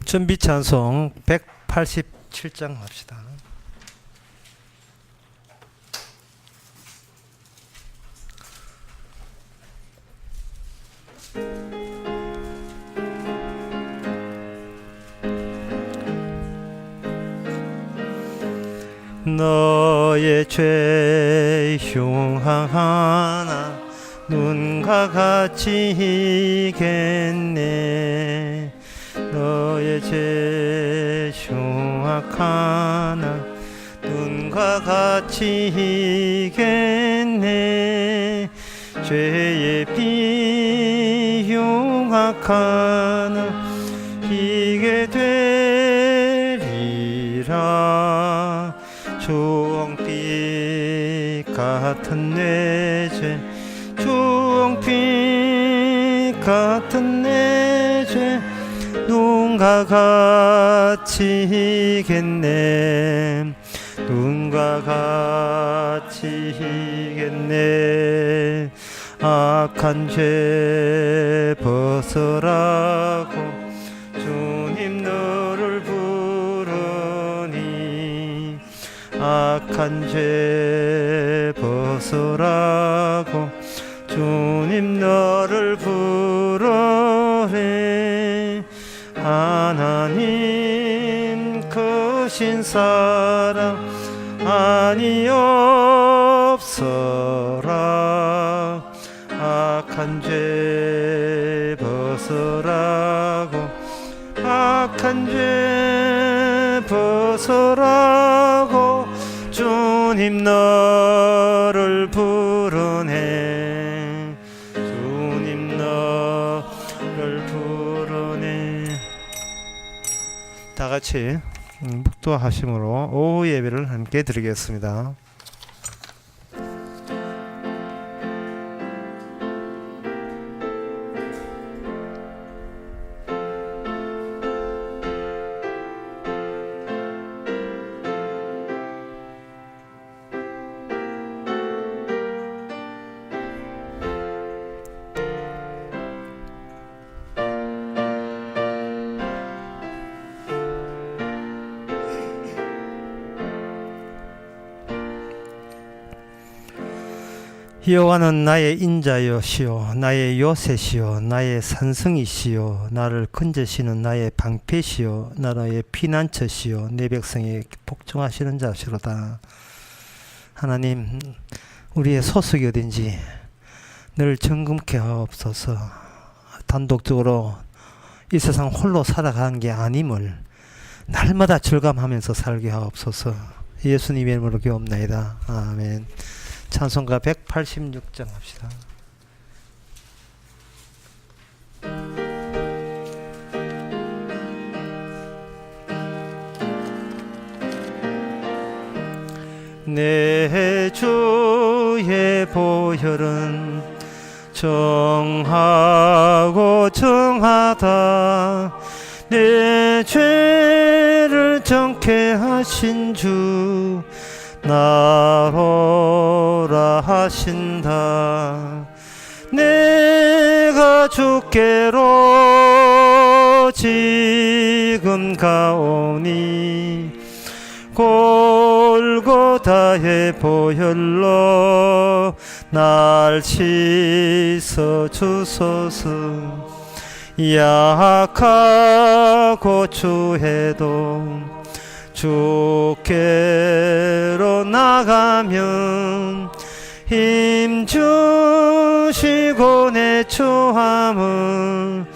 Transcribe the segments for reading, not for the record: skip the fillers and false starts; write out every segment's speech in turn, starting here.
준비 찬송 187장 합시다. 너의 죄 흉하나 눈과 같이 이겠네. 너의 죄 흉악하나 눈과 같이 이겠네. 죄의 비 흉악하나 이게 되리라. 주홍빛 같은 내 죄, 주홍빛 같은 내 죄 눈과 같이 이겠네. 눈과 같이 이겠네. 악한 죄 벗어라고 주님 너를 부르니. 악한 죄 벗어라고 주님 너를 부르네. 하나님 크신 사랑 아니 없어라. 악한 죄 벗어라고 악한 죄 벗어라고 주님 너를 부르네. 주님 너를 부르네. 다 같이 묵도하심으로 오후 예배를 함께 드리겠습니다. 여호와는 나의 인자여시오 나의 요새시오 나의 산성이시오 나를 건져시는 나의 방패시오 나의 피난처시오 내 백성에 복종하시는 자시로다. 하나님, 우리의 소속이 어딘지 늘 정금케 하옵소서. 단독적으로 이 세상 홀로 살아가는 게 아님을 날마다 절감하면서 살게 하옵소서. 예수님의 이름으로 기도옵나이다. 아멘. 찬송가 186장 합시다. 내 주의 보혈은 정하고 정하다. 내 죄를 정케 하신 주 나로라 하신다. 내가 주께로 지금 가오니 골고다의 보혈로 날 씻어 주소서. 약하고 추해도 주께로 나가면 힘 주시고 내 처함을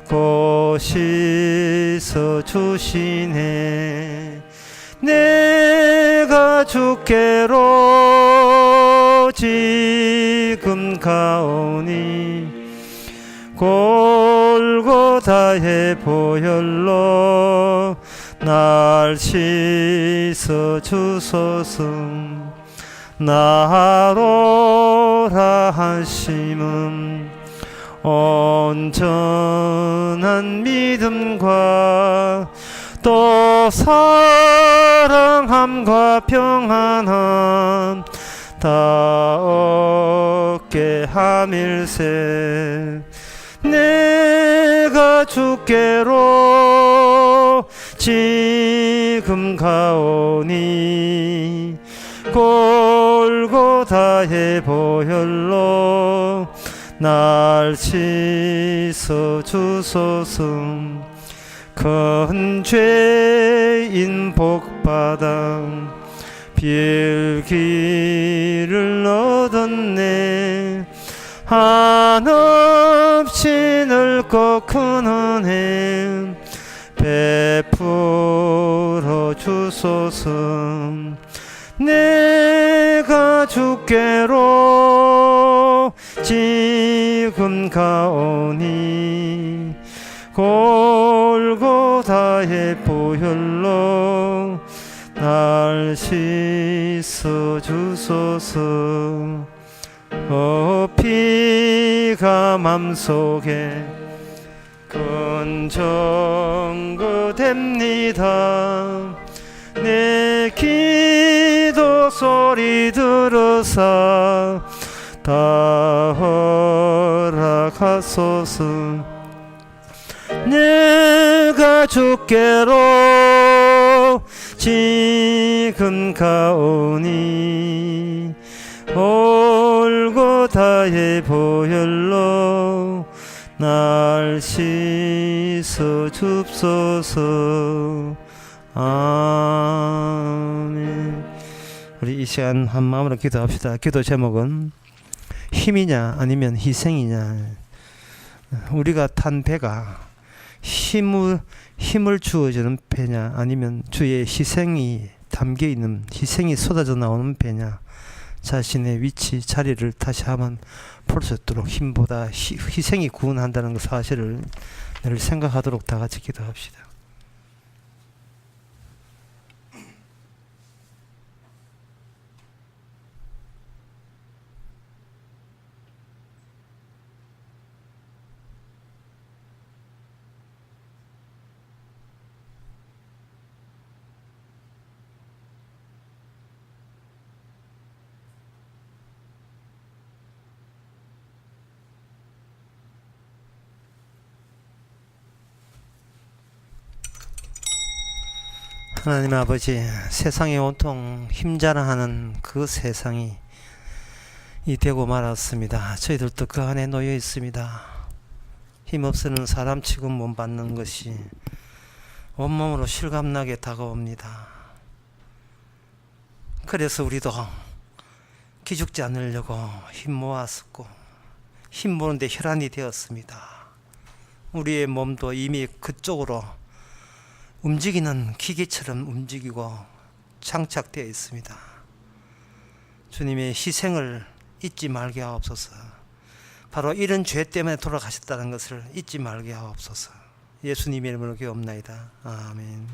곧 씻어 주시네. 내가 주께로 지금 가오니 골고다의 보혈로 날 씻어 주소서. 나로라 하심은 온전한 믿음과 또 사랑함과 평안함 다 얻게 함일세. 내가 내가 주께로 지금 가오니 골고다의 보혈로 날 씻어 주소서. 큰 죄인 복받아 빌기를 얻었네. 한없이 넓고 큰 은혜 베풀어 주소서. 내가 주께로 지금 가오니 골고다의 보혈로 날 씻어 주소서. 피가 맘속에 근정거됩니다. 내 기도 소리 들으사 다 허락하소서. 내가 주께로 지금 가오니 골고다의 보혈로 날 씻어 줍소서. 아멘. 우리 이 시간 한 마음으로 기도합시다. 기도 제목은 힘이냐 아니면 희생이냐. 우리가 탄 배가 힘을 주어주는 배냐 아니면 주의 희생이 담겨있는, 희생이 쏟아져 나오는 배냐. 자신의 위치 자리를 다시 한번 볼 수 있도록 힘보다 희생이 구원한다는 그 사실을 늘 생각하도록 다 같이 기도합시다. 하나님 아버지, 세상에 온통 힘자랑하는 그 세상이 이 되고 말았습니다. 저희들도 그 안에 놓여 있습니다. 힘없으는 사람 취급 못 받는 것이 온몸으로 실감나게 다가옵니다. 그래서 우리도 기죽지 않으려고 힘 모았었고 힘 모으는데 혈안이 되었습니다. 우리의 몸도 이미 그쪽으로 움직이는 기계처럼 움직이고 장착되어 있습니다. 주님의 희생을 잊지 말게 하옵소서. 바로 이런 죄 때문에 돌아가셨다는 것을 잊지 말게 하옵소서. 예수님의 이름으로 기도옵나이다. 아멘.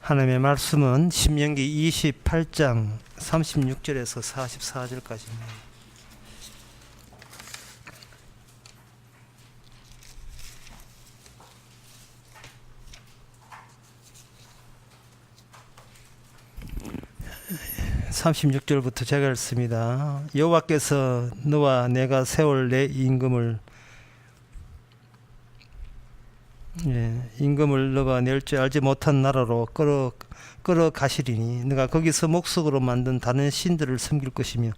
하나님의 말씀은 신명기 28장 36절에서 44절까지입니다. (36절부터) 제가 읽습니다. 여호와께서 너와 내가 세울 내 임금을 너가 낼 줄 알지 못한 나라로 끌어가시리니 너가 거기서 목석으로 만든 다른 신들을 섬길 것이며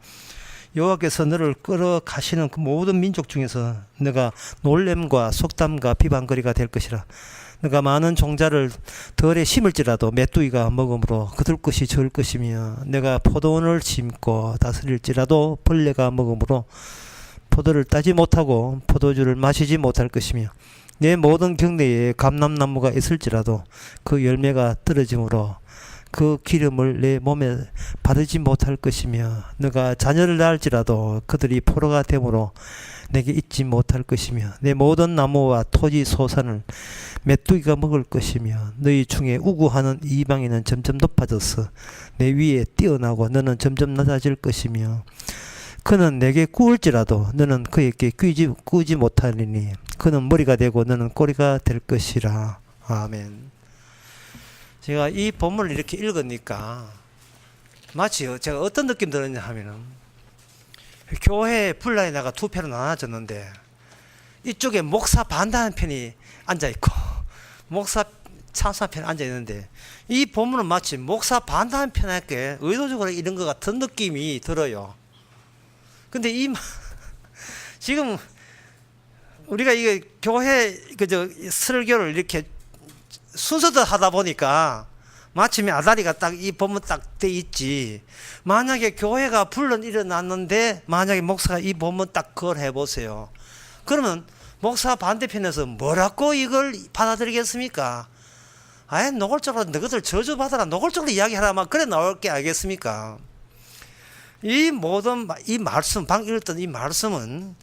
여호와께서 너를 끌어가시는 그 모든 민족 중에서 너가 놀램과 속담과 비방거리가 될 것이라. 너가 많은 종자를 덜에 심을지라도 메뚜기가 먹음으로 그들 것이 적을 것이며 내가 포도원을 심고 다스릴지라도 벌레가 먹음으로 포도를 따지 못하고 포도주를 마시지 못할 것이며 내 모든 경내에 감람나무가 있을지라도 그 열매가 떨어짐으로 그 기름을 내 몸에 바르지 못할 것이며 너가 자녀를 낳을지라도 그들이 포로가 되므로 내게 잊지 못할 것이며 내 모든 나무와 토지 소산을 메뚜기가 먹을 것이며 너희 중에 우구하는 이방인은 점점 높아져서 내 위에 뛰어나고 너는 점점 낮아질 것이며 그는 내게 구울지라도 너는 그에게 꾸지 못하리니 그는 머리가 되고 너는 꼬리가 될 것이라. 아멘. 제가 이 본문을 이렇게 읽으니까 마치 제가 어떤 느낌 들었냐 하면은 교회 분란이 나가 두 편으로 나눠졌는데 이쪽에 목사 반대하는 편이 앉아있고 목사 찬성하는 편이 앉아있는데 이 본문은 마치 목사 반대하는 편에게 의도적으로 이런 것 같은 느낌이 들어요. 근데 지금 우리가 이게 교회 설교를 이렇게 순서대로 하다 보니까 마침에 아다리가 딱 이 본문 딱 돼 있지. 만약에 교회가 불론 일어났는데 만약에 목사가 이 본문 딱 그걸 해보세요. 그러면 목사 반대편에서 뭐라고 이걸 받아들이겠습니까? 아예 노골적으로 너희들 저주받아라 노골적으로 이야기하라면 그래 나올 게 알겠습니까? 이 모든 이 말씀 방금 읽었던 이 말씀은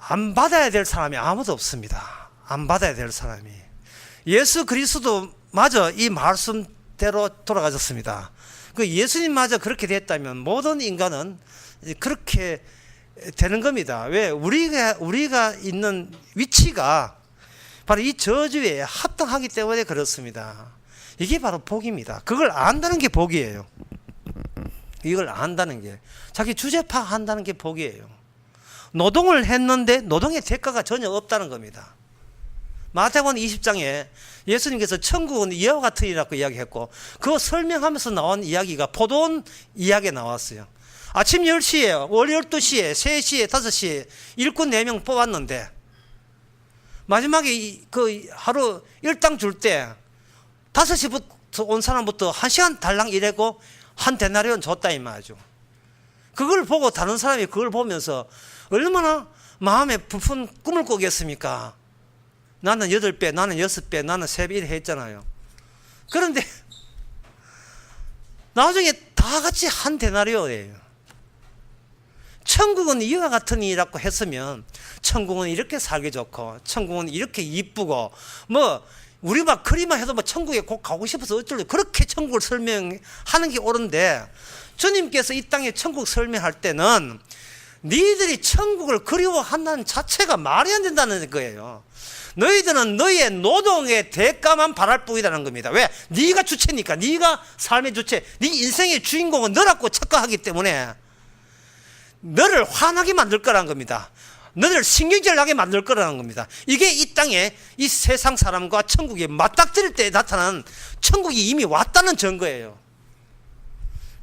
안 받아야 될 사람이 아무도 없습니다. 안 받아야 될 사람이. 예수 그리스도 마저 이 말씀대로 돌아가셨습니다. 그 예수님마저 그렇게 됐다면 모든 인간은 그렇게 되는 겁니다. 왜? 우리가 있는 위치가 바로 이 저주에 합당하기 때문에 그렇습니다. 이게 바로 복입니다. 그걸 안다는 게 복이에요. 이걸 안다는 게, 자기 주제 파악한다는 게 복이에요. 노동을 했는데 노동의 대가가 전혀 없다는 겁니다. 마태복음 20장에 예수님께서 천국은 이와 같으리라고 이야기했고 그거 설명하면서 나온 이야기가 포도원 이야기가 나왔어요. 아침 10시에 월 12시에 3시에 5시에 일꾼 4명 뽑았는데 마지막에 그 하루 일당 줄 때 5시부터 온 사람부터 1시간 달랑 일하고 한 데나리온 줬다 이 말이죠. 그걸 보고 다른 사람이 그걸 보면서 얼마나 마음에 부푼 꿈을 꾸겠습니까? 나는 8배, 나는 6배, 나는 3배 이렇게 했잖아요. 그런데 나중에 다 같이 한 데나리온이에요. 천국은 이와 같으니라고 했으면 천국은 이렇게 살기 좋고 천국은 이렇게 이쁘고 뭐 우리 막 그리만 해도 뭐 천국에 꼭 가고 싶어서 어쩌려 그렇게 천국을 설명하는 게 옳은데 주님께서 이 땅에 천국 설명할 때는 너희들이 천국을 그리워한다는 자체가 말이 안 된다는 거예요. 너희들은 너희의 노동의 대가만 바랄 뿐이라는 겁니다. 왜? 네가 주체니까. 네가 삶의 주체, 네 인생의 주인공은 너라고 착각하기 때문에 너를 화나게 만들 거라는 겁니다. 너를 신경질 나게 만들 거라는 겁니다. 이게 이 땅에 이 세상 사람과 천국이 맞닥뜨릴 때 나타난 천국이 이미 왔다는 증거예요.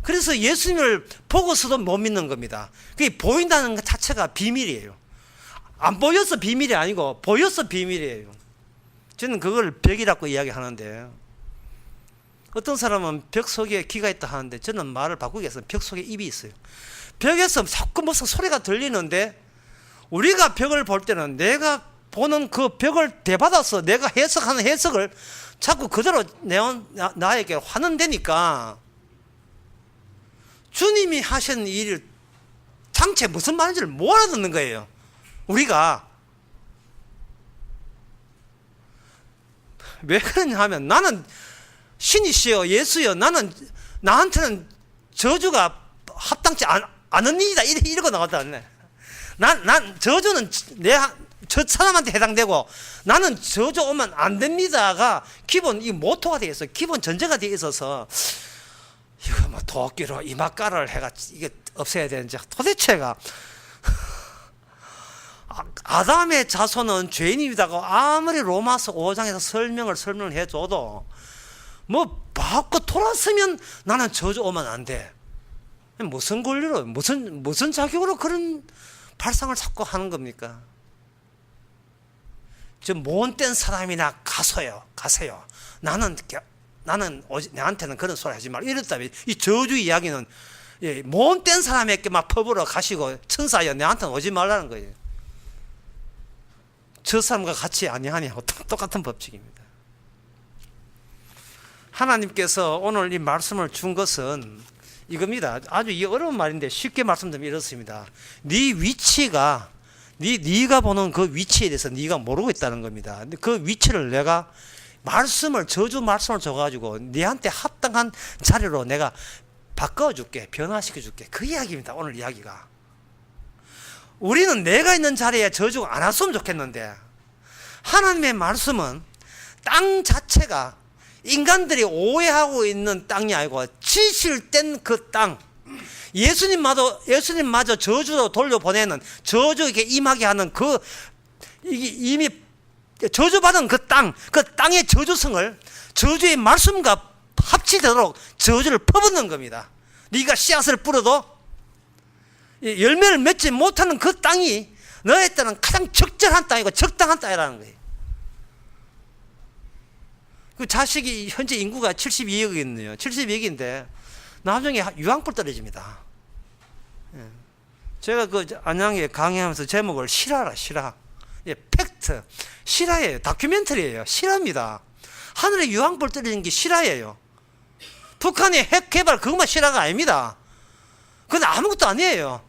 그래서 예수님을 보고서도 못 믿는 겁니다. 그게 보인다는 것 자체가 비밀이에요. 안 보여서 비밀이 아니고 보여서 비밀이에요. 저는 그걸 벽이라고 이야기하는데 어떤 사람은 벽 속에 귀가 있다 하는데 저는 말을 바꾸기 위해서 벽 속에 입이 있어요. 벽에서 자꾸 무슨 소리가 들리는데 우리가 벽을 볼 때는 내가 보는 그 벽을 대받아서 내가 해석하는 해석을 자꾸 그대로 나에게 환원되니까 주님이 하신 일을 장체 무슨 말인지를 못 알아듣는 거예요. 우리가 왜 그러냐 하면 나는 신이시여 예수여 나한테는 저주가 합당치 않은 일이다 이러고 나왔다네. 난 저주는 저 사람한테 해당되고 나는 저주 오면 안 됩니다가 기본 이 모토가 되어 있어요. 기본 전제가 되어 있어서 이거 뭐 도끼로 이마가를 해가 이게 없애야 되는지 도대체가 아담의 자손은 죄인이다고 아무리 로마서 5장에서 설명을 해줘도 뭐 받고 돌았으면 나는 저주 오면 안 돼. 무슨 권리로 무슨 자격으로 그런 발상을 자꾸 하는 겁니까? 저 못된 사람이나 가세요. 나한테는 그런 소리 하지 말고 이랬다면 이 저주 이야기는 못된 사람에게 막 퍼부어 가시고 천사여 내한테는 오지 말라는 거예요. 저 사람과 같이 아니하냐고 똑같은 법칙입니다. 하나님께서 오늘 이 말씀을 준 것은 이겁니다. 아주 이 어려운 말인데 쉽게 말씀드리면 이렇습니다. 네 위치가 네가 보는 그 위치에 대해서 네가 모르고 있다는 겁니다. 근데 그 위치를 내가 저주 말씀을 줘가지고 네한테 합당한 자리로 내가 바꿔줄게, 변화시켜줄게. 그 이야기입니다. 오늘 이야기가. 우리는 내가 있는 자리에 저주 안 왔으면 좋겠는데, 하나님의 말씀은 땅 자체가 인간들이 오해하고 있는 땅이 아니고 지실된 그 땅, 예수님마저 저주로 돌려보내는, 저주에게 임하게 하는 이미 저주받은 그 땅의 저주성을 저주의 말씀과 합치도록 저주를 퍼붓는 겁니다. 네가 씨앗을 뿌려도 열매를 맺지 못하는 그 땅이 너에 따른 가장 적절한 땅이고 적당한 땅이라는 거예요. 그 자식이 현재 인구가 72억이거든요. 72억인데 나중에 유황불 떨어집니다. 제가 그 안양에 강의하면서 제목을 실화라, 실화. 팩트. 실화예요. 다큐멘터리예요. 실화입니다. 하늘에 유황불 떨어지는 게 실화예요. 북한의 핵 개발 그것만 실화가 아닙니다. 그건 아무것도 아니에요.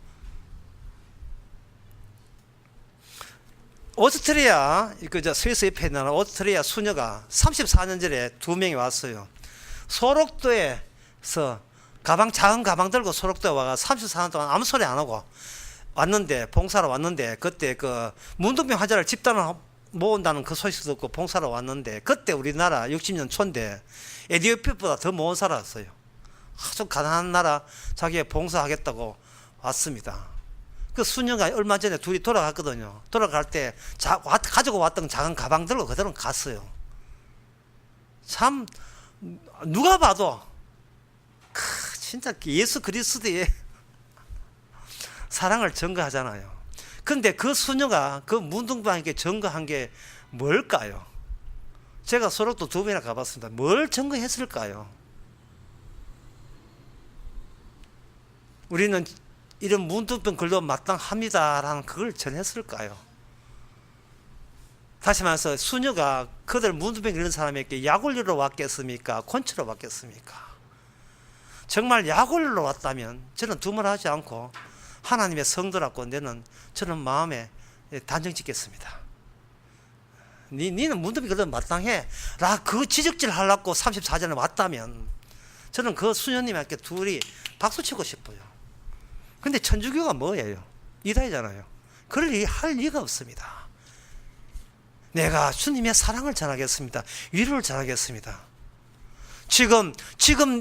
오스트리아, 스위스 옆에 있는 오스트리아 수녀가 34년 전에 2명이 왔어요. 소록도에서 작은 가방 들고 소록도에 와가 34년 동안 아무 소리 안 하고 왔는데, 봉사로 왔는데, 그때 그 문둥병 환자를 집단으로 모은다는 그 소식 듣고 봉사로 왔는데, 그때 우리나라 60년 초인데 에티오피아보다 더 못 살았어요. 아주 가난한 나라 자기가 봉사하겠다고 왔습니다. 그 수녀가 얼마 전에 둘이 돌아갔거든요. 돌아갈 때 가지고 왔던 작은 가방 들고 그대로 갔어요. 참 누가 봐도 진짜 예수 그리스도의 사랑을 증거하잖아요. 근데 그 수녀가 그 문둥병에게 증거한 게 뭘까요? 제가 소록도 2번이나 가봤습니다. 뭘 증거했을까요? 우리는 이런 문둥병 걸도 마땅합니다라는 그걸 전했을까요? 다시 말해서 수녀가 그들 문둥병 걸린 사람에게 약 올리러 왔겠습니까? 건치러 왔겠습니까? 정말 약 올리러 왔다면 저는 두말하지 않고 하나님의 성도라고 저는 마음에 단정 짓겠습니다. 니는 문둥병 걸도 마땅해 라 그 지적질 하려고 34전에 왔다면 저는 그 수녀님에게 둘이 박수치고 싶어요. 근데 천주교가 뭐예요? 이다이잖아요. 그럴 일 할 리가 없습니다. 내가 주님의 사랑을 전하겠습니다. 위로를 전하겠습니다. 지금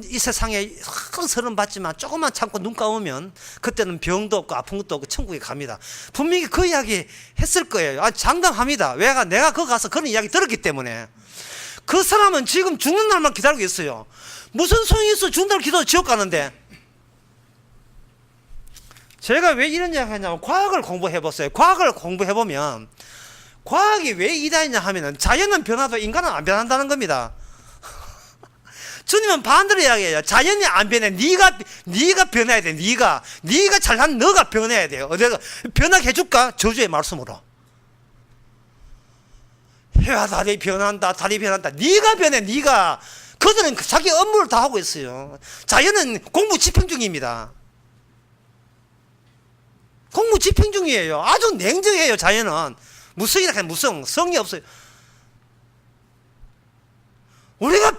이 세상에 큰 서름 받지만 조금만 참고 눈 감으면 그때는 병도 없고 아픈 것도 없고 천국에 갑니다. 분명히 그 이야기 했을 거예요. 장담합니다. 왜? 내가 거기 가서 그런 이야기 들었기 때문에. 그 사람은 지금 죽는 날만 기다리고 있어요. 무슨 소용이 있어? 죽는 날 기도해서 지옥 가는데. 제가 왜 이런 이야기 하냐면 과학을 공부해봤어요. 과학을 공부해보면 과학이 왜 이다이냐 하면은 자연은 변화도 인간은 안 변한다는 겁니다. 주님은 반대로 이야기해요. 자연이 안 변해. 네가 변해야 돼. 네가 잘난 너가 변해야 돼요. 어디서 변하게 해줄까? 저주의 말씀으로. 해와 달이 변한다. 네가 변해. 네가. 그들은 자기 업무를 다 하고 있어요. 자연은 공무 집행 중입니다. 공무 집행 중이에요. 아주 냉정해요. 자연은 무성이라 하면 무성, 성이 없어요. 우리가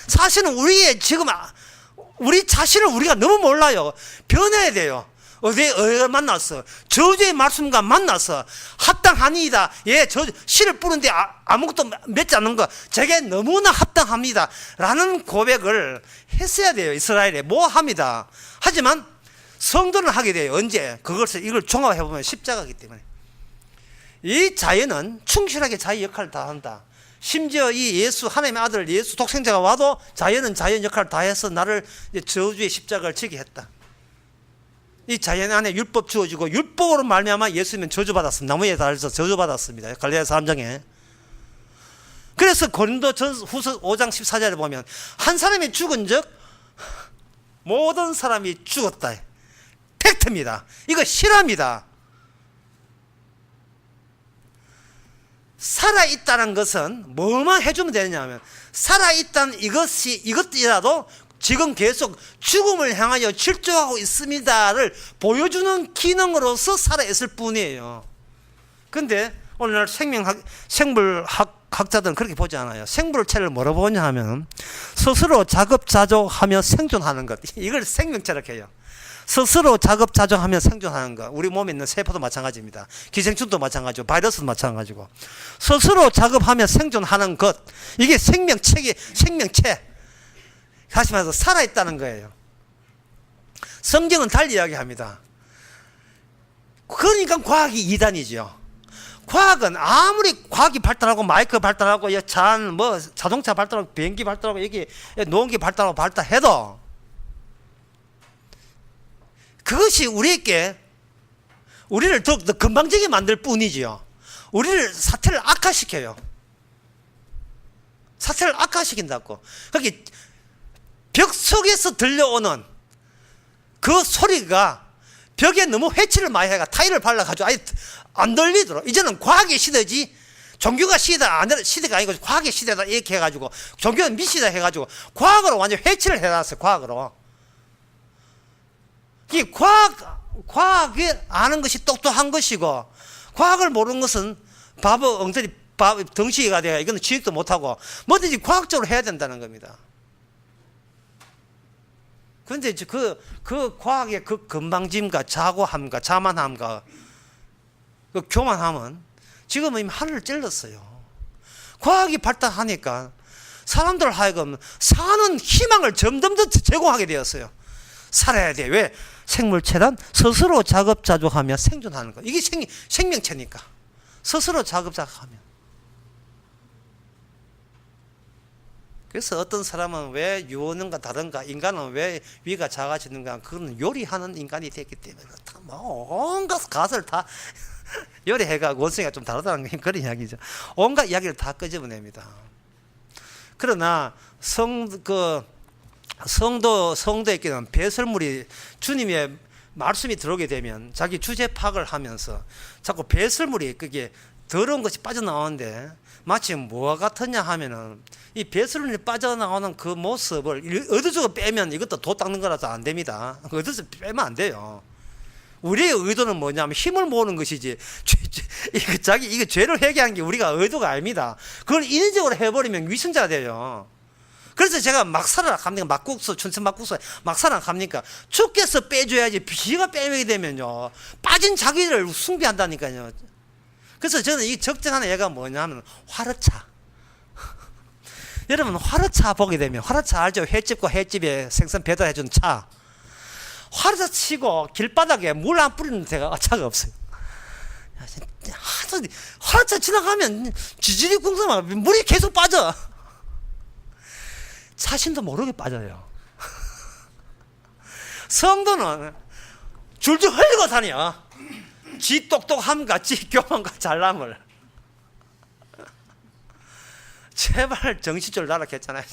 사실은 우리 자신을 우리가 너무 몰라요. 변해야 돼요. 어디에 만났어? 저주의 말씀과 만나서 합당하니이다. 저 씨를 뿌는데 아무것도 맺지 않는 거 제게 너무나 합당합니다. 라는 고백을 했어야 돼요. 이스라엘에 뭐 합니다. 하지만 성도는 하게 돼요. 언제? 이걸 종합해보면 십자가이기 때문에. 이 자연은 충실하게 자기 역할을 다 한다. 심지어 이 예수, 하나님의 아들 예수 독생자가 와도 자연은 자연 역할을 다 해서 나를 저주의 십자가를 지게 했다. 이 자연 안에 율법 주어지고 율법으로 말미암아 예수님은 저주받았습니다. 나무에 달려서 저주받았습니다. 갈라디아서 3장에. 그래서 고린도전후서 5장 14절에 보면 한 사람이 죽은 즉 모든 사람이 죽었다. 팩트입니다. 이거 실화입니다. 살아있다는 것은 뭐만 해주면 되느냐 하면 살아있다는 이것이라도 지금 계속 죽음을 향하여 질주하고 있습니다를 보여주는 기능으로서 살아있을 뿐이에요. 근데 오늘날 생물학자들은 그렇게 보지 않아요. 생물체를 뭐로 보냐 하면 스스로 자급자족하며 생존하는 것. 이걸 생명체라고 해요. 스스로 자급자족하며 생존하는 것. 우리 몸에 있는 세포도 마찬가지입니다. 기생충도 마찬가지고 바이러스도 마찬가지고 스스로 자급하며 생존하는 것. 이게 생명체. 다시 말해서 살아있다는 거예요. 성경은 달리 이야기합니다. 그러니까 과학이 이단이죠. 과학은 아무리 과학이 발달하고 마이크 발달하고 자동차 발달하고 비행기 발달하고 여기 노원기 발달하고 발달해도 그것이 우리를 더 건방지게 만들 뿐이지요. 우리를 사태를 악화시켜요. 사태를 악화시킨다고. 거기 벽 속에서 들려오는 그 소리가 벽에 너무 회치를 많이 해가 타일을 발라가지고 아예 안 들리도록. 이제는 과학의 시대지 종교가 시대가 아니고 과학의 시대다 이렇게 해가지고 종교는 미시다 해가지고 과학으로 완전 회치를 해놨어요. 과학으로. 이 과학이 아는 것이 똑똑한 것이고 과학을 모르는 것은 바보 엉터리 덩치가 돼요. 이거는 취직도 못하고 뭐든지 과학적으로 해야 된다는 겁니다. 그런데 이제 그 과학의 그 건방짐과 자고함과 자만함과 그 교만함은 지금은 이미 하늘을 찔렀어요. 과학이 발달하니까 사람들 하여금 사는 희망을 점점 더 제공하게 되었어요. 살아야 돼. 왜? 생물체란 스스로 자급자족하며 생존하는 거. 이게 생명체니까. 스스로 자급자족하며. 그래서 어떤 사람은 왜 유언과 다른가, 인간은 왜 위가 작아지는가, 그건 요리하는 인간이 됐기 때문에 온갖 가설을 다 요리해가 원숭이가 좀 다르다는 그런 이야기죠. 온갖 이야기를 다 끄집어냅니다. 그러나 성도에게는 배설물이 주님의 말씀이 들어오게 되면 자기 주제 파악을 하면서 자꾸 배설물이 그게 더러운 것이 빠져나오는데 마치 뭐와 같으냐 하면은 이 배설물이 빠져나오는 그 모습을 의도적으로 빼면 이것도 도 닦는 거라서 안 됩니다. 의도적으로 빼면 안 돼요. 우리의 의도는 뭐냐면 힘을 모으는 것이지 이거 죄를 회개한 게 우리가 의도가 아닙니다. 그걸 인위적으로 해버리면 위선자가 돼요. 그래서 제가 막 살아갑니까? 막국수, 춘천 막국수 막 살아갑니까? 주께서 빼줘야지. 지가 빼게 되면요 빠진 자기를 숭배한다니까요. 그래서 저는 이 적정한 애가 뭐냐면 화르차. 여러분 화르차 보게 되면 화르차 알죠? 횟집과 횟집에 생선 배달해준 차. 화르차 치고 길바닥에 물 안 뿌리는 데가 차가 없어요. 화르차 지나가면 지질이 궁금하면 물이 계속 빠져. 자신도 모르게 빠져요. 성도는 줄줄 흘리고 다녀. 지 똑똑함과 지 교만과 잘남을. 제발 정신줄 나라 했잖아요.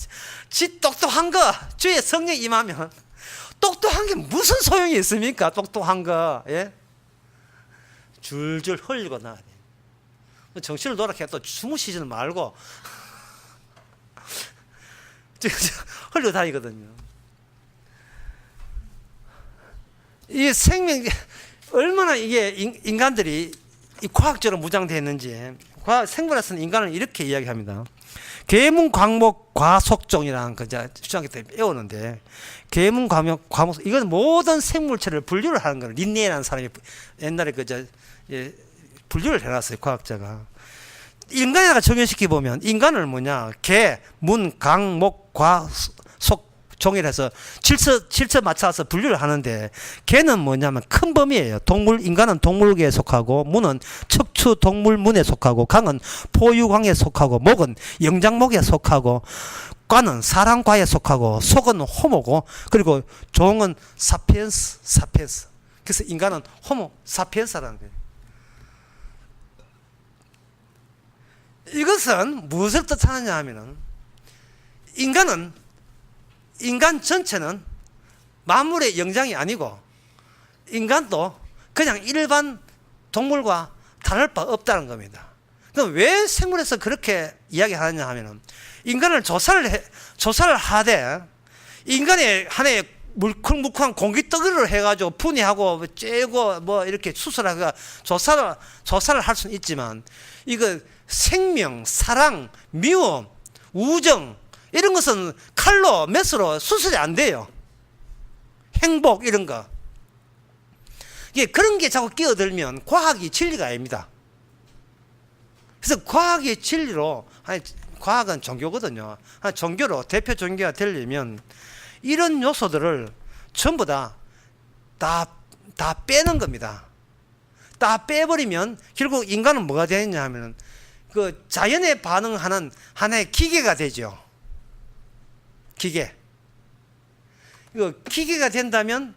지 똑똑한 거 주의 성령 임하면 똑똑한 게 무슨 소용이 있습니까? 똑똑한 거. 예? 줄줄 흘리고 나야 돼. 정신을 놓으라 해도 주무시지는 말고 흘려 다니거든요. 이 생명 얼마나 이게 인간들이 과학적으로 무장되어 있는지. 생물에서는 인간을 이렇게 이야기합니다. 계문 광목 과속종이라는 거 중학교 때 배우는데 계문 광목 과목 이건 모든 생물체를 분류를 하는 거예요. 린네라는 사람이 옛날에 분류를 해놨어요. 과학자가. 인간에다가 적용시켜 보면 인간을 뭐냐 개, 문, 강, 목, 과, 속, 종이라서 질서 맞춰서 분류를 하는데 개는 뭐냐면 큰 범위예요. 인간은 동물계에 속하고 문은 척추 동물문에 속하고 강은 포유광에 속하고 목은 영장목에 속하고 과는 사람과에 속하고 속은 호모고 그리고 종은 사피엔스. 그래서 인간은 호모 사피엔스라는 거예요. 이것은 무엇을 뜻하느냐 하면은 인간 전체는 만물의 영장이 아니고 인간도 그냥 일반 동물과 다를 바 없다는 겁니다. 그럼 왜 생물에서 그렇게 이야기하느냐 하면은 인간을 조사를 하되 인간의 하나의 물컹물컹한 공기덩어리를 해가지고 분해하고 째고 뭐 이렇게 수술하고 조사를 할 수는 있지만, 이거 생명, 사랑, 미움, 우정 이런 것은 칼로 메스로 수술이 안 돼요. 행복 이런 거. 이게 그런 게 자꾸 끼어들면 과학이 진리가 아닙니다. 그래서 과학의 진리로, 과학은 종교거든요. 종교로 대표 종교가 되려면 이런 요소들을 전부 다 빼는 겁니다. 다 빼버리면 결국 인간은 뭐가 되느냐 하면 그 자연에 반응하는 하나의 기계가 되죠. 기계. 이거 기계가 된다면,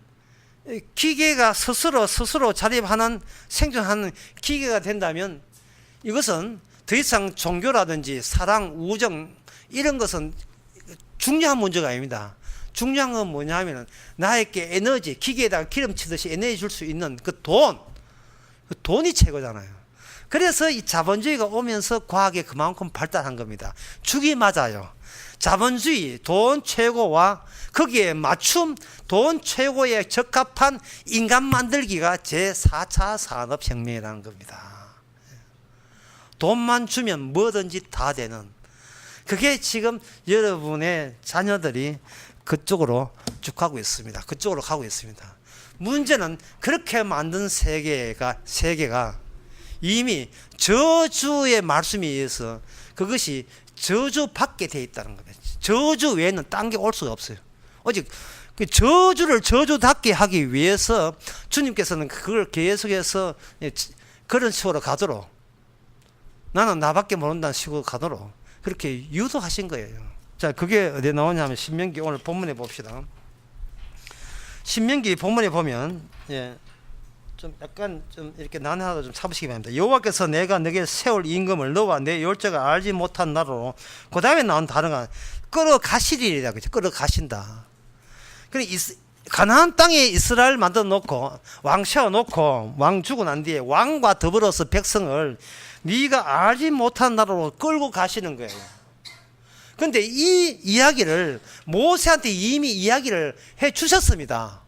기계가 스스로 자립하는, 생존하는 기계가 된다면, 이것은 더 이상 종교라든지 사랑, 우정 이런 것은 중요한 문제가 아닙니다. 중요한 건 뭐냐 하면 나에게 에너지, 기계에다가 기름치듯이 에너지 줄 수 있는 그 돈이 최고잖아요. 그래서 이 자본주의가 오면서 과학이 그만큼 발달한 겁니다. 죽이 맞아요. 자본주의, 돈 최고와 거기에 맞춤 돈 최고에 적합한 인간 만들기가 제4차 산업혁명이라는 겁니다. 돈만 주면 뭐든지 다 되는, 그게 지금 여러분의 자녀들이 그쪽으로 쭉 가고 있습니다. 그쪽으로 가고 있습니다. 문제는 그렇게 만든 세계가 이미 저주의 말씀에 의해서 그것이 저주받게 되어 있다는 겁니다. 저주 외에는 딴 게 올 수가 없어요. 오직 그 저주를 저주답게 하기 위해서 주님께서는 그걸 계속해서 그런 식으로 가도록, 나는 나밖에 모른다는 식으로 가도록 그렇게 유도하신 거예요. 자, 그게 어디에 나오냐면 신명기 오늘 본문에 봅시다. 신명기 본문에 보면, 좀 약간 좀 이렇게 난해하다 좀 참으시기 바랍니다. 여호와께서 내가 너에게 세울 임금을 너와 내 열조가 알지 못한 나라로, 그 다음에 나온 단어가 끌어가시리라 그죠. 끌어가신다. 그래, 가나안 땅에 이스라엘 만들어 놓고 왕 세워 놓고 왕 주고 난 뒤에 왕과 더불어서 백성을 네가 알지 못한 나라로 끌고 가시는 거예요. 그런데 이 이야기를 모세한테 이미 이야기를 해 주셨습니다.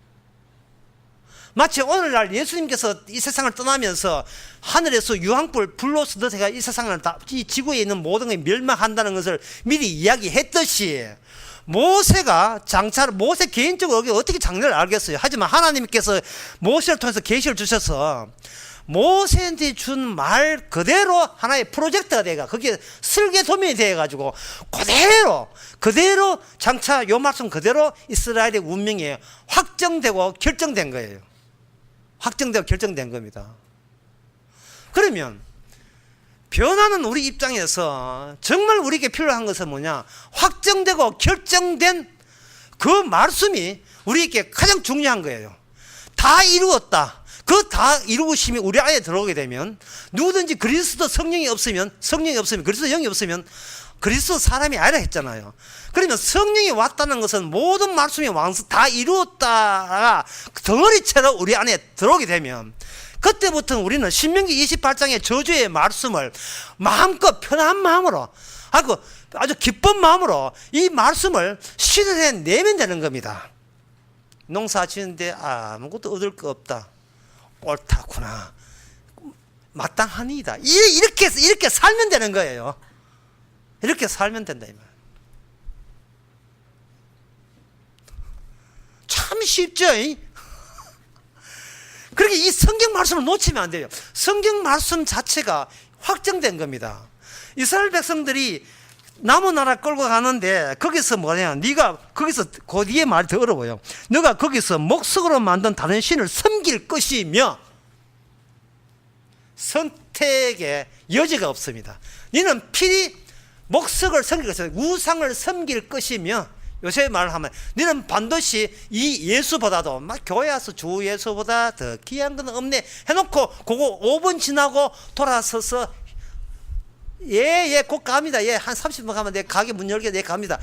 마치 오늘날 예수님께서 이 세상을 떠나면서 하늘에서 유황불 불로서 제가 이 세상을 이 지구에 있는 모든 것이 멸망한다는 것을 미리 이야기했듯이, 모세가 모세 개인적으로 어떻게 장래를 알겠어요. 하지만 하나님께서 모세를 통해서 계시를 주셔서 모세한테 준 말 그대로 하나의 프로젝트가 돼가, 그게 설계도면이 돼가지고 그대로 장차 요 말씀 그대로 이스라엘의 운명이 확정되고 결정된 거예요. 확정되고 결정된 겁니다. 그러면 변화는 우리 입장에서 정말 우리에게 필요한 것은 뭐냐? 확정되고 결정된 그 말씀이 우리에게 가장 중요한 거예요. 다 이루었다. 그 다 이루심이 우리 안에 들어오게 되면, 누구든지 그리스도 성령이 없으면 그리스도 영이 없으면 그리스도 사람이 아니라 했잖아요. 그러면 성령이 왔다는 것은 모든 말씀이 다 이루었다가 덩어리채로 우리 안에 들어오게 되면, 그때부터는 우리는 신명기 28장의 저주의 말씀을 마음껏 편한 마음으로 아주 기쁜 마음으로 이 말씀을 실현해 내면 되는 겁니다. 농사 지는데 아무것도 얻을 거 없다. 옳다구나. 마땅하니이다. 이렇게 살면 되는 거예요. 이렇게 살면 된다 이 말. 참 쉽죠? 그렇게 이 성경 말씀을 놓치면 안 돼요. 성경 말씀 자체가 확정된 겁니다. 이스라엘 백성들이 남은 나라 끌고 가는데 거기서 뭐냐, 네가 거기서 그 뒤에 말이 더 어려워요. 너가 거기서 목석으로 만든 다른 신을 섬길 것이며, 선택의 여지가 없습니다. 너는 필히 목석을 섬길 것이며 우상을 섬길 것이며, 요새 말을 하면 너는 반드시 이 예수보다도 막 교회 와서 주 예수보다 더 귀한 건 없네 해놓고 그거 5분 지나고 돌아서서 곧 갑니다. 한 30분 가면 내 가게 문 열게 내 갑니다.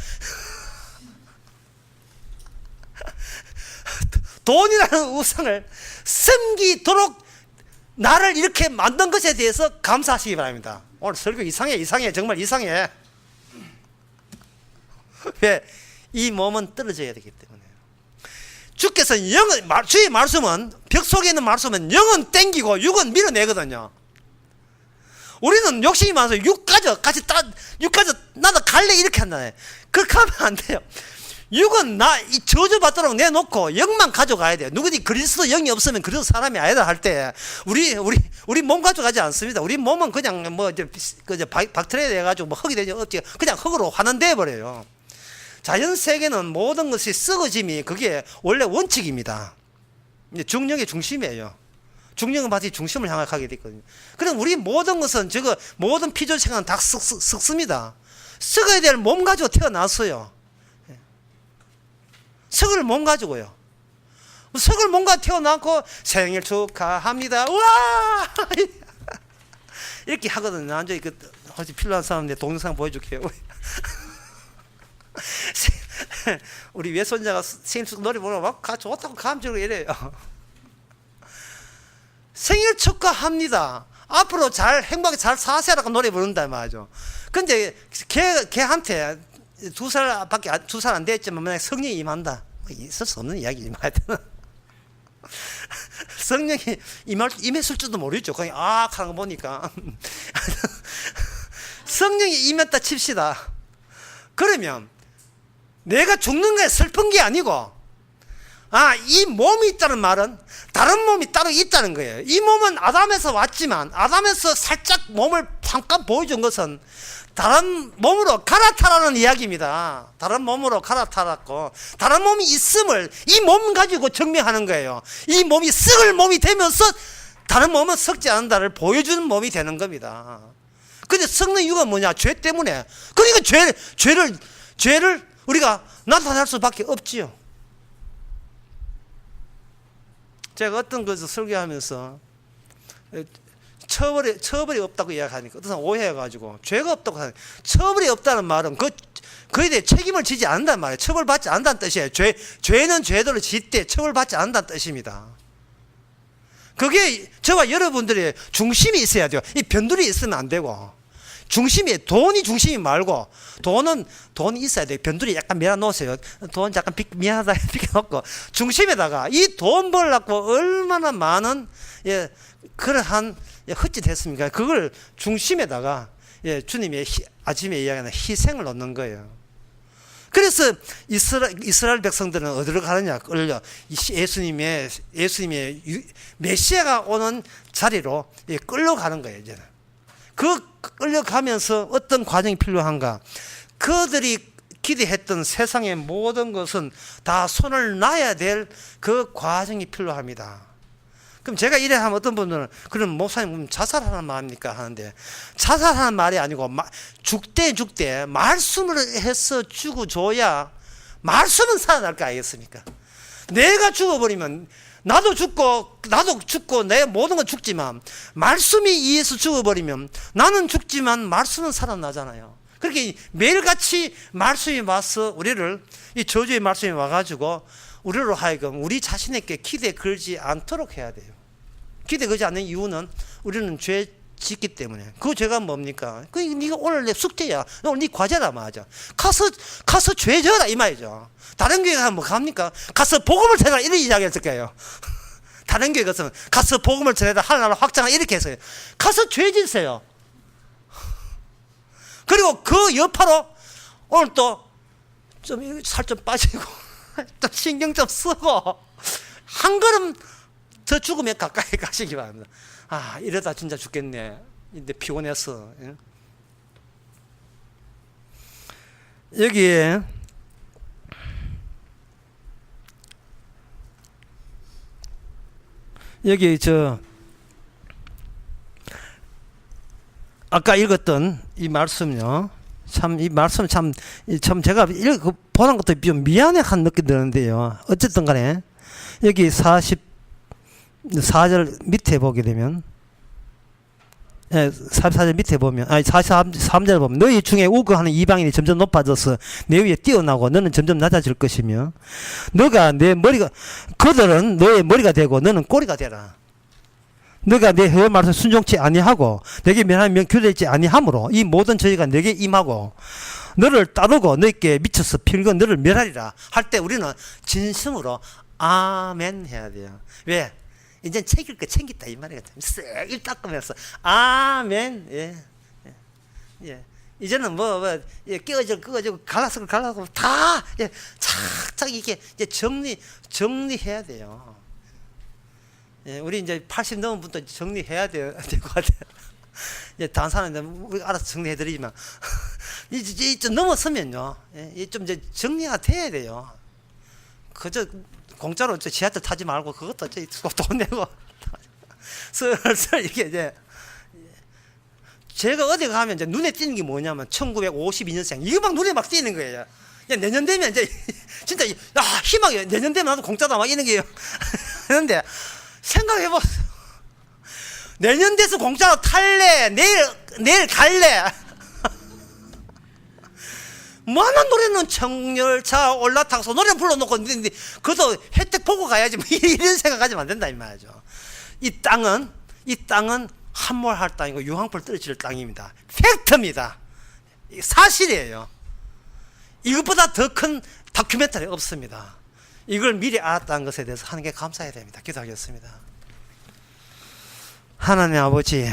돈이라는 우상을 섬기도록 나를 이렇게 만든 것에 대해서 감사하시기 바랍니다. 오늘 설교 이상해. 정말 이상해. 왜? 이 몸은 떨어져야 되기 때문에. 주께서 주의 말씀은, 벽 속에 있는 말씀은 영은 땡기고 육은 밀어내거든요. 우리는 욕심이 많아서 육까지 나도 갈래 이렇게 한다. 그렇게 하면 안 돼요. 육은 이 저주받도록 내놓고 영만 가져가야 돼요. 누구든지 그리스도 영이 없으면 그리스도 사람이 아니다 할 때 우리 몸 가져가지 않습니다. 우리 몸은 그냥 뭐 이제 박테리아 돼가지고 뭐 흙이 되지 없지, 그냥 흙으로 환원돼 버려요. 자연 세계는 모든 것이 썩어짐이 그게 원래 원칙입니다. 중력의 중심이에요. 중력은 마치 중심을 향하게 되거든요. 그럼 우리 모든 것은 모든 피조체가 다 썩습니다. 썩어야 될 몸 가지고 태어났어요. 썩을 몸 가지고요. 썩을 몸 가지고 태어났고 생일 축하합니다. 와 이렇게 하거든요. 나중에 혹시 필요한 사람인데 동영상 보여줄게요. 우리 외손자가 생일 축하 노래 부르고 막 좋다고 감정을 이래요. 생일 축하합니다. 앞으로 행복하게 잘 사세라고 노래 부른다 말이죠. 근데 걔한테 2살 안 됐지만 만약 성령이 임한다. 있을 수 없는 이야기지만 하여튼 성령이 임했을 줄도 모르죠. 그냥 하는 거 보니까 성령이 임했다 칩시다. 그러면 내가 죽는 게 슬픈 게 아니고 이 몸이 있다는 말은 다른 몸이 따로 있다는 거예요. 이 몸은 아담에서 왔지만 아담에서 살짝 몸을 잠깐 보여준 것은 다른 몸으로 갈아타라는 이야기입니다. 다른 몸으로 갈아타랐고 다른 몸이 있음을 이 몸 가지고 증명하는 거예요. 이 몸이 썩을 몸이 되면서 다른 몸은 썩지 않는다를 보여주는 몸이 되는 겁니다. 근데 썩는 이유가 뭐냐? 죄 때문에. 그러니까 죄를 우리가 나타낼 수밖에 없지요. 제가 어떤 것을 설교하면서 처벌이 없다고 이야기하니까 어떤 사람 오해해가지고 죄가 없다고 하니까 처벌이 없다는 말은 그에 대해 책임을 지지 않는단 말이에요. 처벌받지 않는다는 뜻이에요. 죄는 죄대로 짓되 처벌받지 않는다는 뜻입니다. 그게 저와 여러분들의 중심이 있어야 돼요. 이 변두리 있으면 안 되고 중심이 돈이 중심이 말고 돈이 있어야 돼요. 변두리 약간 밀어 놓으세요. 돈 약간 미안하다 비켜놓고 중심에다가 이 돈 벌려고 얼마나 많은 그러한 헛짓했습니까? 그걸 중심에다가 주님의 아침에 이야기하는 희생을 넣는 거예요. 그래서 이스라엘 백성들은 어디로 가느냐? 예수님의 메시아가 오는 자리로 끌려가는 거예요. 이제는 끌려가면서 어떤 과정이 필요한가? 그들이 기대했던 세상의 모든 것은 다 손을 놔야 될 그 과정이 필요합니다. 그럼 제가 이래 하면 어떤 분들은 그럼 목사님 자살하는 말입니까? 하는데 자살하는 말이 아니고 죽되 말씀을 해서 죽어줘야 말씀은 살아날 거 아니겠습니까? 내가 죽어버리면 나도 죽고 내 모든 건 죽지만 말씀이 이에서 죽어버리면 나는 죽지만 말씀은 살아나잖아요. 그렇게 매일같이 말씀이 와서 우리를 이 저주의 말씀이 와가지고 우리로 하여금 우리 자신에게 기대 걸지 않도록 해야 돼요. 기대 걸지 않는 이유는 우리는 죄 짓기 때문에. 그 죄가 뭡니까? 네가 오늘 내 숙제야. 오늘 네 과제라 말이죠. 가서 죄 져라 이 말이죠. 다른 교회 가면 뭐 갑니까? 가서 복음을 전해라 이런 이야기 했을 거예요. 다른 교회 가서 가서 복음을 전해라 하나님 확장을 이렇게 했어요. 가서 죄 지세요. 그리고 그 여파로 오늘 또 좀 살 좀 빠지고 또 신경 좀 쓰고 한 걸음 더 죽으면 가까이 가시기 바랍니다. 이러다 진짜 죽겠네. 근데 피곤했어. 여기에 아까 읽었던 이 말씀요. 이 말씀 참 제가 보는 것도 좀 미안해한 느낌이 드는데요. 어쨌든 간에 여기 44절 밑에 보게 되면 44절 밑에 보면 43절 보면 너희 중에 우거하는 이방인이 점점 높아져서 내 위에 뛰어나고 너는 점점 낮아질 것이며 그들은 너의 머리가 되고 너는 꼬리가 되라. 너가 내 혀의 말씀 순종치 아니하고 내게 면하면 교대치 아니하므로 이 모든 저희가 내게 임하고 너를 따르고 너에게 미쳐서 필건 너를 멸하리라 할 때 우리는 진심으로 아멘 해야 돼요. 왜? 이제 챙길 거 챙겼다 이 말이거든요. 쓱 닦으면서 아멘. 예. 예. 예. 이제는 예, 끼어지고 갈라서 다 예, 착착 이게 이제 정리해야 돼요. 예, 우리 이제 80 넘은 분도 정리해야 될 것 같아요. 예, 다른 사람은 우리가 알아서 정리해드리지만 이제 좀 넘어서면요, 예, 좀 이제 정리가 돼야 돼요. 그저 공짜로 지하철 타지 말고 그것도 돈 내고 슬슬 이게 이제. 제가 어디 가면 이제 눈에 띄는 게 뭐냐면 1952년생 이거 막 눈에 막 띄는 거예요. 야, 내년 되면 이제 진짜 희망이 내년 되면 나도 공짜다 막 이런 게요. 그런데 생각해보세요. 내년 돼서 공짜로 탈래? 내일 갈래? 뭐하는 노래는 청열차 올라타서 노래 불러놓고 있는데 그것도 혜택 보고 가야지 뭐 이런 생각하지면 안 된다 이 말이죠. 이 땅은 함몰할 땅이고 유황불 떨어질 땅입니다. 팩트입니다. 사실이에요. 이것보다 더 큰 다큐멘터리 없습니다. 이걸 미리 알았다는 것에 대해서 하나님께 감사해야 됩니다. 기도하겠습니다. 하나님 아버지,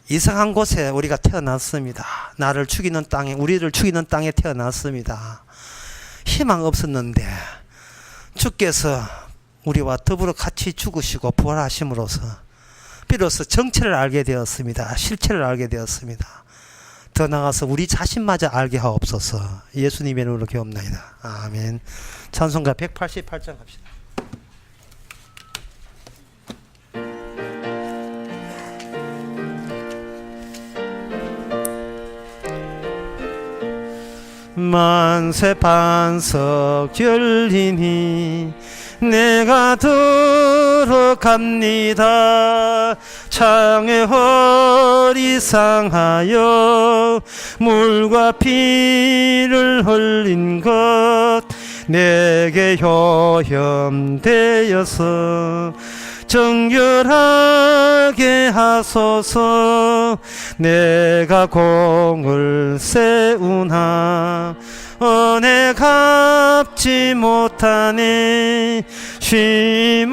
이상한 곳에 우리가 태어났습니다. 나를 죽이는 땅에, 우리를 죽이는 땅에 태어났습니다. 희망 없었는데 주께서 우리와 더불어 같이 죽으시고 부활하심으로써 비로소 정체를 알게 되었습니다. 실체를 알게 되었습니다. 더 나아가서 우리 자신마저 알게 하옵소서. 예수님의 이름으로 기도합나이다. 아멘. 찬송가 188장 갑시다. 만세 반석 열리니 내가 들어갑니다. 창에 허리 상하여 물과 피를 흘린 것 내게 효염되어서 정결하게 하소서. 내가 공을 세우나 은혜 갚지 못하네. 쉼없이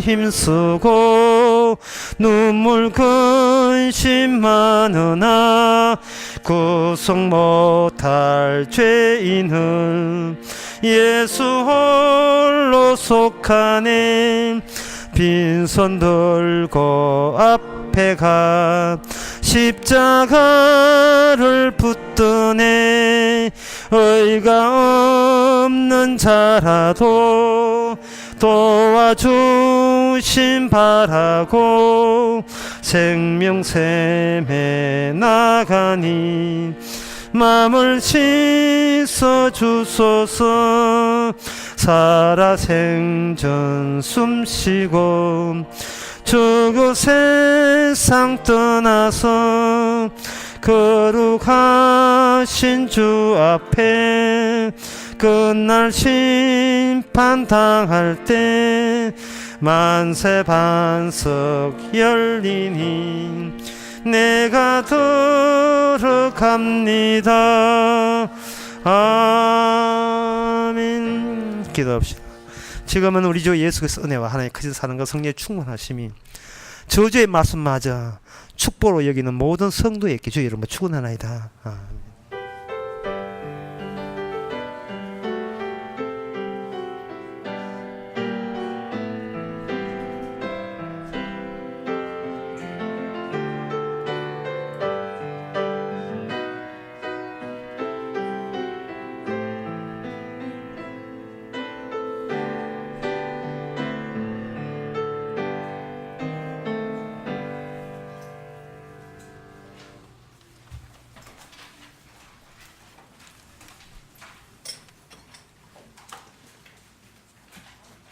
힘쓰고 눈물 근심 많으나 구속 못할 죄인은 예수 홀로 속하네. 빈손 들고 앞에 가 십자가를 붙드네. 의가 없는 자라도 도와주심 바라고 생명샘에 나가니 마음을 씻어 주소서. 살아 생전 숨쉬고 주고 세상 떠나서 거룩하신 주 앞에 끝날 심판 당할 때 만세 반석 열리니 내가 들어갑니다. 아멘. 기도합시다. 지금은 우리 주 예수 그리스도 은혜와 하나님의 크신 사랑과 성령의 충만하심이 저주의 말씀마저 축복으로 여기는 모든 성도에게 주의 이름으로 축원하나이다. 아멘.